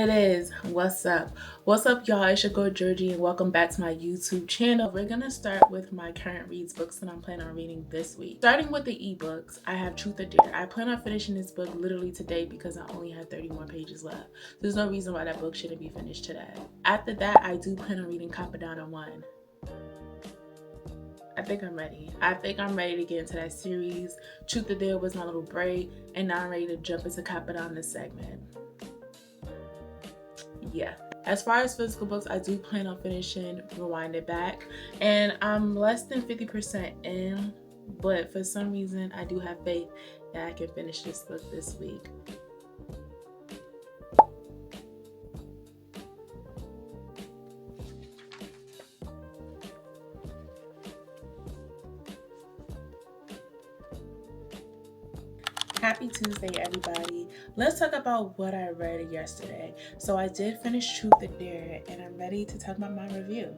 It is. What's up? What's up, y'all? It's your girl Georgi, and welcome back to my YouTube channel. We're gonna start with my current reads books that I'm planning on reading this week. Starting with the ebooks, I have Truth or Dare. I plan on finishing this book literally today because I only have 30 more pages left. There's no reason why that book shouldn't be finished today. After that, I do plan on reading Cappadonna I. I think I'm ready. I think I'm ready to get into that series. Truth or Dare was my little break, and now I'm ready to jump into Cappadonna segment. Yeah. As far as physical books, I do plan on finishing Rewind It Back, and I'm less than 50% in, but for some reason I do have faith that I can finish this book this week. Happy Tuesday, everybody. Let's talk about what I read yesterday. So I did finish Truth or Dare, and I'm ready to talk about my review.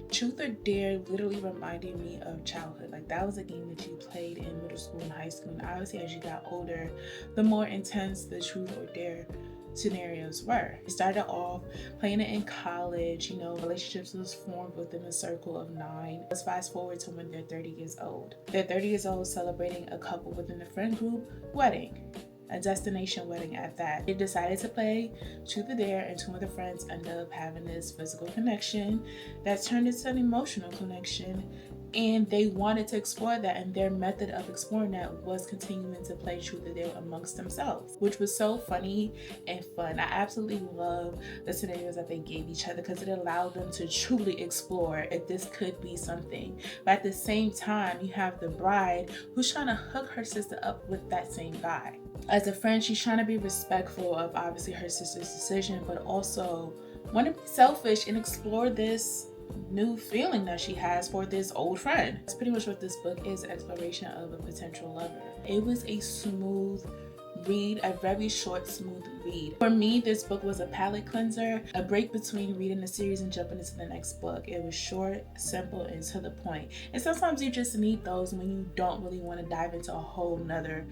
Truth or Dare literally reminded me of childhood. Like, that was a game that you played in middle school and high school. And obviously, as you got older, the more intense the Truth or Dare scenarios were. It started off playing it in college, relationships was formed within a circle of 9. Let's fast forward to when they're 30 years old. They're 30 years old, celebrating a couple within the friend group wedding. A destination wedding at that. They decided to play Truth or Dare, and 2 of the friends ended up having this physical connection that turned into an emotional connection, and they wanted to explore that, and their method of exploring that was continuing to play Truth or Dare amongst themselves, which was so funny and fun. I absolutely love the scenarios that they gave each other because it allowed them to truly explore if this could be something. But at the same time, you have the bride who's trying to hook her sister up with that same guy. As a friend, she's trying to be respectful of obviously her sister's decision, but also want to be selfish and explore this new feeling that she has for this old friend. That's pretty much what this book is, exploration of a potential lover. It was a smooth read, a very short, smooth read. For me, this book was a palate cleanser, a break between reading the series and jumping into the next book. It was short, simple, and to the point. And sometimes you just need those when you don't really want to dive into a whole nother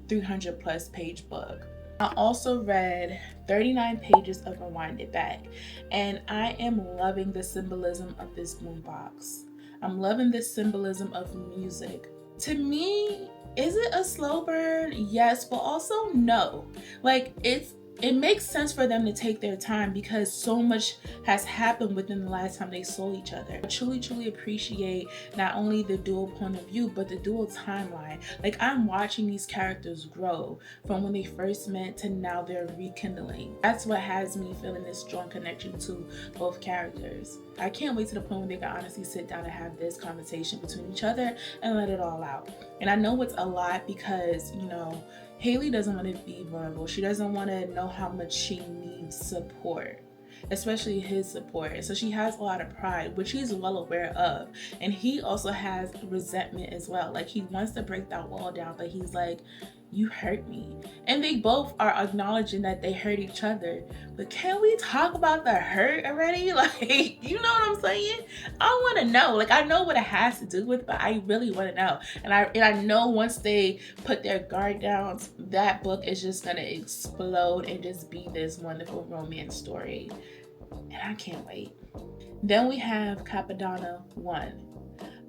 300 plus page book. I also read 39 pages of Rewind It Back, and I am loving the symbolism of this boombox. I'm loving the symbolism of music. To me, is it a slow burn? Yes, but also no. Like, it makes sense for them to take their time because so much has happened within the last time they saw each other. I truly appreciate not only the dual point of view, but the dual timeline. Like, I'm watching these characters grow from when they first met to now they're rekindling. That's what has me feeling this strong connection to both characters. I can't wait to the point when they can honestly sit down and have this conversation between each other and let it all out. And I know it's a lot because, Haley doesn't want to be vulnerable. She doesn't want to know how much she needs support, especially his support. And so she has a lot of pride, which he's well aware of. And he also has resentment as well. Like, he wants to break that wall down, but he's like, you hurt me. And they both are acknowledging that they hurt each other. But can we talk about the hurt already? Like, you know what I'm saying? I want to know. Like, I know what it has to do with, but I really want to know. And I know once they put their guard down, that book is just going to explode and just be this wonderful romance story. And I can't wait. Then we have Cappadonna I.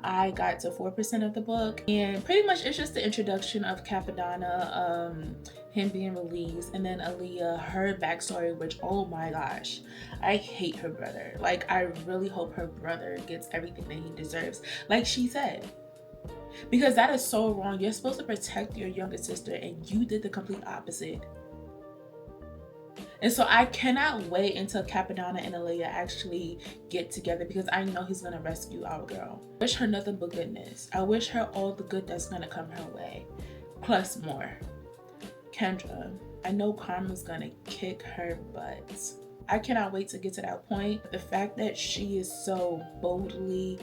I got to 4% of the book, and pretty much it's just the introduction of Cappadonna, him being released, and then Aaliyah, her backstory, which, oh my gosh, I hate her brother. Like, I really hope her brother gets everything that he deserves, like she said, because that is so wrong. You're supposed to protect your younger sister, and you did the complete opposite. And so I cannot wait until Cappadonna and Aaliyah actually get together because I know he's going to rescue our girl. I wish her nothing but goodness. I wish her all the good that's going to come her way, plus more. Kendra, I know Karma's going to kick her butt. I cannot wait to get to that point. The fact that she is so boldly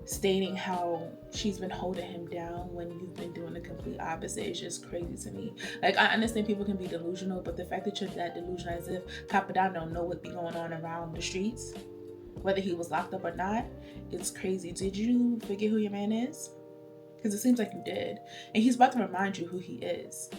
stating how she's been holding him down when you've been doing the complete opposite is just crazy to me. Like, I understand people can be delusional, but the fact that you're that delusional, as if Cappadonna don't know what be going on around the streets, whether he was locked up or not, it's crazy. Did you forget who your man is? Because it seems like you did. And he's about to remind you who he is.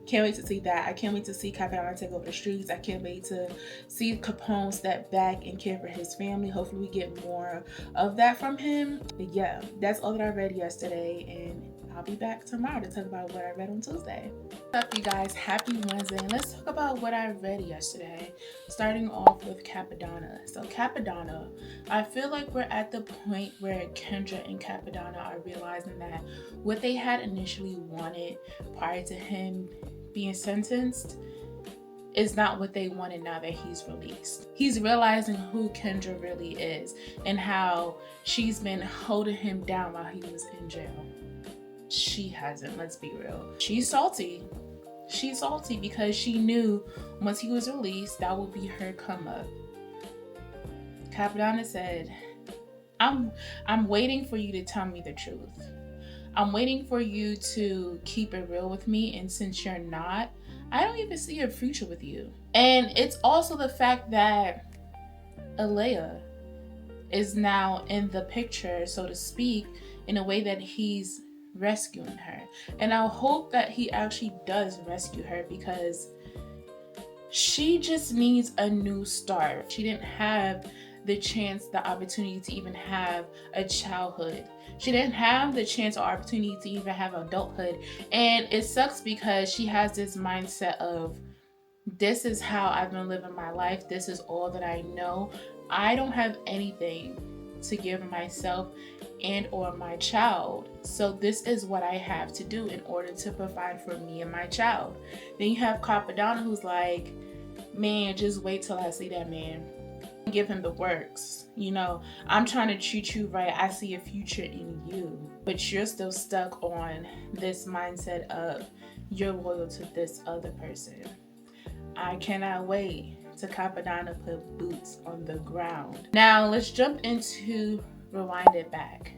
Can't wait to see that. I can't wait to see Cappadonna take over the streets. I can't wait to see Capone step back and care for his family. Hopefully we get more of that from him. But yeah, that's all that I read yesterday, and I'll be back tomorrow to talk about what I read on Tuesday. What's up, you guys? Happy Wednesday. And let's talk about what I read yesterday, starting off with Cappadonna. So Cappadonna, I feel like we're at the point where Kendra and Cappadonna are realizing that what they had initially wanted prior to him being sentenced is not what they wanted now that he's released. He's realizing who Kendra really is and how she's been holding him down while he was in jail. She hasn't, let's be real. She's salty. She's salty because she knew once he was released, that would be her come up. Cappadonna said, I'm waiting for you to tell me the truth. I'm waiting for you to keep it real with me, and since you're not, I don't even see a future with you. And it's also the fact that Alea is now in the picture, so to speak, in a way that he's rescuing her. And I hope that he actually does rescue her, because she just needs a new start. She didn't have the chance, the opportunity to even have a childhood. She didn't have the chance or opportunity to even have adulthood. And it sucks because she has this mindset of, this is how I've been living my life. This is all that I know. I don't have anything to give myself and or my child. So this is what I have to do in order to provide for me and my child. Then you have Cappadonna, who's like, man, just wait till I see that man. Give him the works. You know, I'm trying to treat you right. I see a future in you, but you're still stuck on this mindset of you're loyal to this other person. I cannot wait to Cappadonna put boots on the ground. Now let's jump into Rewind It Back.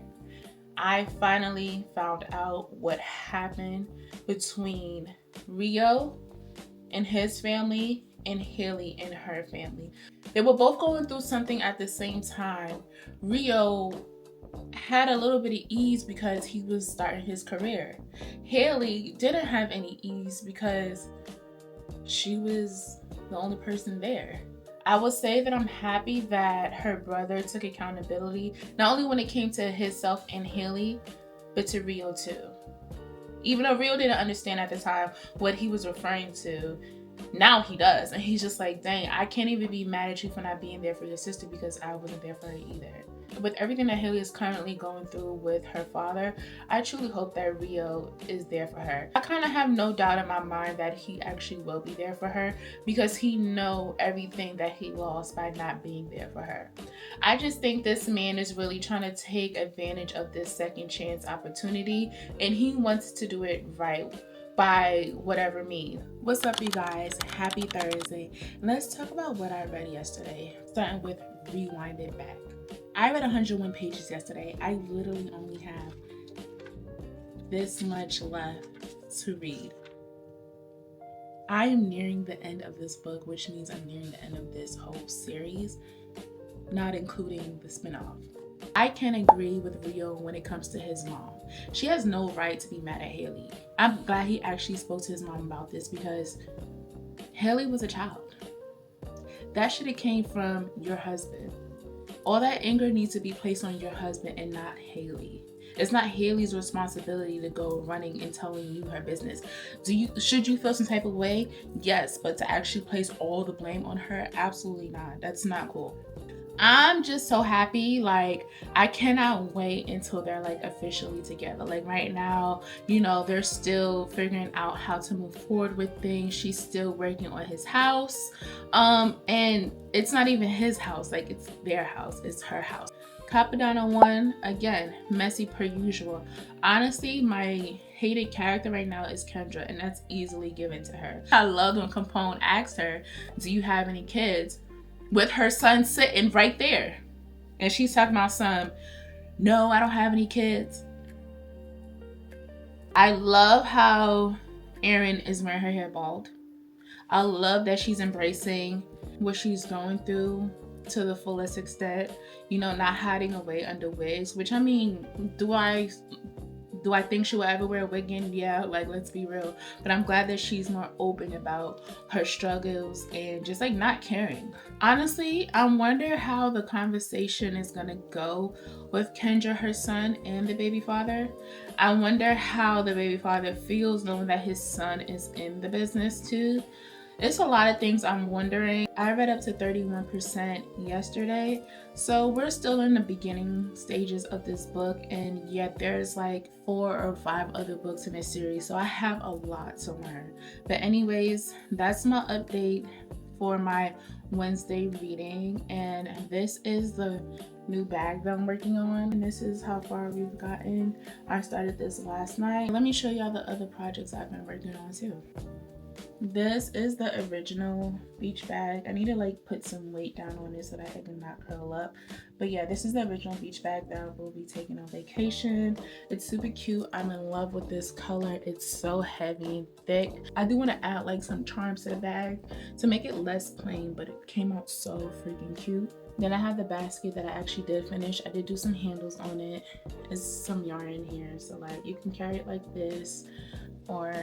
I finally found out what happened between Rio and his family and Haley and her family. They were both going through something at the same time. Rio had a little bit of ease because he was starting his career. Haley didn't have any ease because she was the only person there. I would say that I'm happy that her brother took accountability, not only when it came to himself and Haley, but to Rio too. Even though Rio didn't understand at the time what he was referring to, now he does. And he's just like, dang, I can't even be mad at you for not being there for your sister because I wasn't there for her either. With everything that Haley is currently going through with her father, I truly hope that Rio is there for her. I kind of have no doubt in my mind that he actually will be there for her because he knows everything that he lost by not being there for her. I just think this man is really trying to take advantage of this second chance opportunity, and he wants to do it right by whatever means. What's up, you guys? Happy Thursday. Let's talk about what I read yesterday, starting with Rewind It Back. I read 101 pages yesterday. I literally only have this much left to read. I am nearing the end of this book, which means I'm nearing the end of this whole series, not including the spinoff. I can agree with Rio when it comes to his mom. She has no right to be mad at Haley. I'm glad he actually spoke to his mom about this because Haley was a child. That should have came from your husband. All that anger needs to be placed on your husband and not Haley. It's not Haley's responsibility to go running and telling you her business. Should you feel some type of way? Yes, but to actually place all the blame on her, absolutely not. That's not cool. I'm just so happy. Like, I cannot wait until they're like officially together. Like right now, you know, they're still figuring out how to move forward with things. She's still working on his house. And it's not even his house, like it's their house, it's her house. Cappadonna I, again, messy per usual. Honestly, my hated character right now is Kendra, and that's easily given to her. I loved when Capone asked her, do you have any kids? With her son sitting right there. And she's talking about some, no, I don't have any kids. I love how Erin is wearing her hair bald. I love that she's embracing what she's going through to the fullest extent. You know, not hiding away under wigs, which I mean, do I Do I think she will ever wear a wig again? Yeah, like, let's be real. But I'm glad that she's more open about her struggles and just like not caring. Honestly, I wonder how the conversation is gonna go with Kendra, her son, and the baby father. I wonder how the baby father feels knowing that his son is in the business too. It's a lot of things I'm wondering. I read up to 31% yesterday, so we're still in the beginning stages of this book, and yet there's like 4 or 5 other books in this series, so I have a lot to learn. But anyways, that's my update for my Wednesday reading, and this is the new bag that I'm working on, and this is how far we've gotten. I started this last night. Let me show y'all the other projects I've been working on too. This is the original beach bag. I need to like put some weight down on it so that it can not curl up. But yeah, this is the original beach bag that I will be taking on vacation. It's super cute. I'm in love with this color. It's so heavy and thick. I do want to add like some charms to the bag to make it less plain, but it came out so freaking cute. Then I have the basket that I actually did finish. I did do some handles on it. There's some yarn in here, so like you can carry it like this, or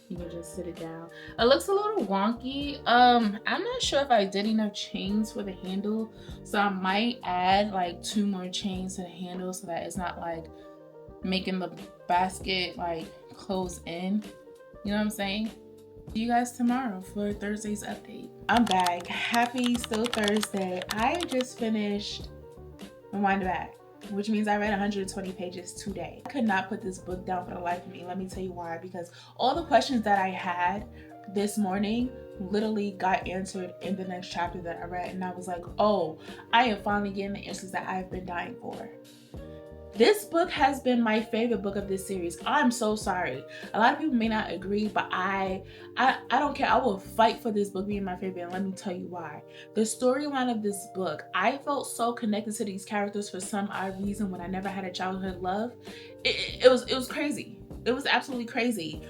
you can just sit it down. It looks a little wonky. I'm not sure if I did enough chains for the handle, so I might add like 2 more chains to the handle so that it's not like making the basket like close in. You know what I'm saying? See you guys tomorrow for Thursday's update. I'm back. Happy Still Thursday. I just finished Rewind the Back, which means I read 120 pages today. I could not put this book down for the life of me. Let me tell you why. Because all the questions that I had this morning literally got answered in the next chapter that I read, and I was like, oh, I am finally getting the answers that I've been dying for. This book has been my favorite book of this series. I'm so sorry. A lot of people may not agree, but I don't care. I will fight for this book being my favorite, and let me tell you why. The storyline of this book, I felt so connected to these characters for some odd reason when I never had a childhood love. It was crazy. It was absolutely crazy.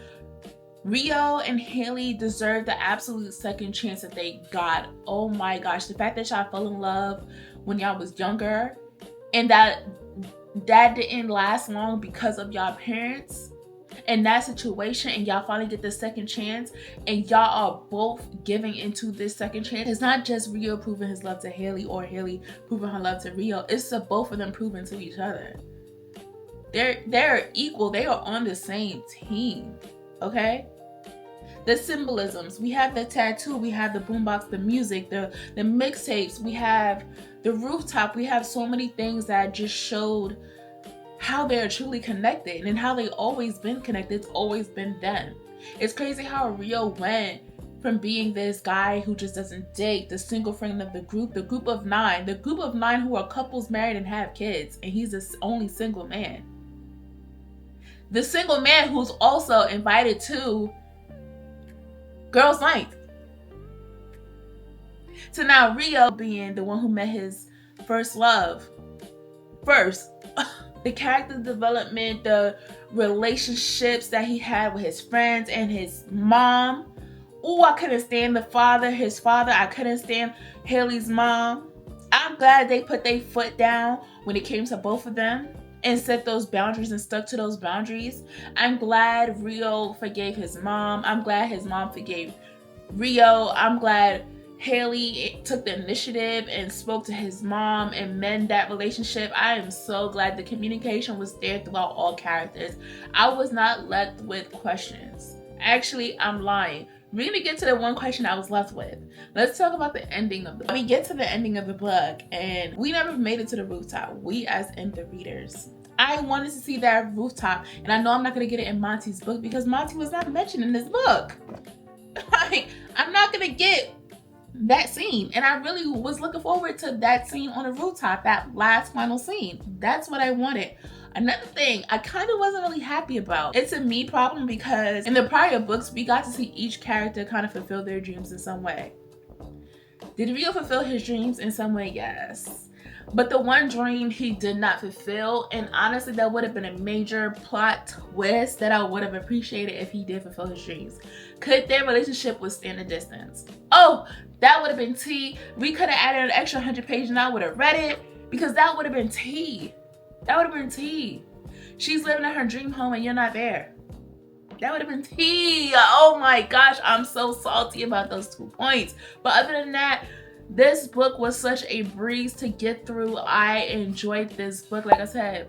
Rio and Haley deserved the absolute second chance that they got. Oh my gosh, the fact that y'all fell in love when y'all was younger, and that didn't last long because of y'all parents and that situation, and y'all finally get the second chance, and y'all are both giving into this second chance. It's not just Rio proving his love to Haley or Haley proving her love to Rio. It's the both of them proving to each other. They're equal. They are on the same team. Okay? The symbolisms. We have the tattoo, we have the boombox, the music, the mixtapes, we have the rooftop. We have so many things that just showed how they're truly connected and how they always been connected. It's always been them. It's crazy how Rio went from being this guy who just doesn't date, the single friend of the group of 9 who are couples married and have kids, and he's the only single man. The single man who's also invited to girls' night. So now Rio being the one who met his first love. First, the character development, the relationships that he had with his friends and his mom. Oh, I couldn't stand his father. I couldn't stand Haley's mom. I'm glad they put their foot down when it came to both of them and set those boundaries and stuck to those boundaries. I'm glad Rio forgave his mom. I'm glad his mom forgave Rio. I'm glad Haley took the initiative and spoke to his mom and mend that relationship. I am so glad the communication was there throughout all characters. I was not left with questions. Actually, I'm lying. We're gonna get to the one question I was left with. Let's talk about the ending of the book. We get to the ending of the book, and we never made it to the rooftop. We as in the readers. I wanted to see that rooftop, and I know I'm not gonna get it in Monty's book because Monty was not mentioned in this book. Like, I'm not gonna get that scene, and I really was looking forward to that scene on the rooftop, that last final scene. That's what I wanted. Another thing I kind of wasn't really happy about. It's a me problem because in the prior books, we got to see each character kind of fulfill their dreams in some way. Did Rio fulfill his dreams in some way? Yes. But the one dream he did not fulfill, and honestly, that would have been a major plot twist that I would have appreciated if he did fulfill his dreams. Could their relationship withstand the distance? Oh, that would have been tea. We could have added an extra 100 pages and I would have read it, because that would have been tea. That would have been tea. She's living in her dream home and you're not there. That would have been tea. Oh my gosh, I'm so salty about those 2 points. But other than that, this book was such a breeze to get through. I enjoyed this book. Like I said,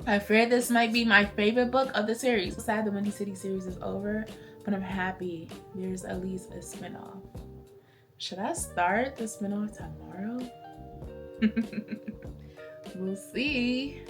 I fear this might be my favorite book of the series. I'm sad the Windy City series is over, but I'm happy there's at least a spinoff. Should I start the spinoff tomorrow? We'll see.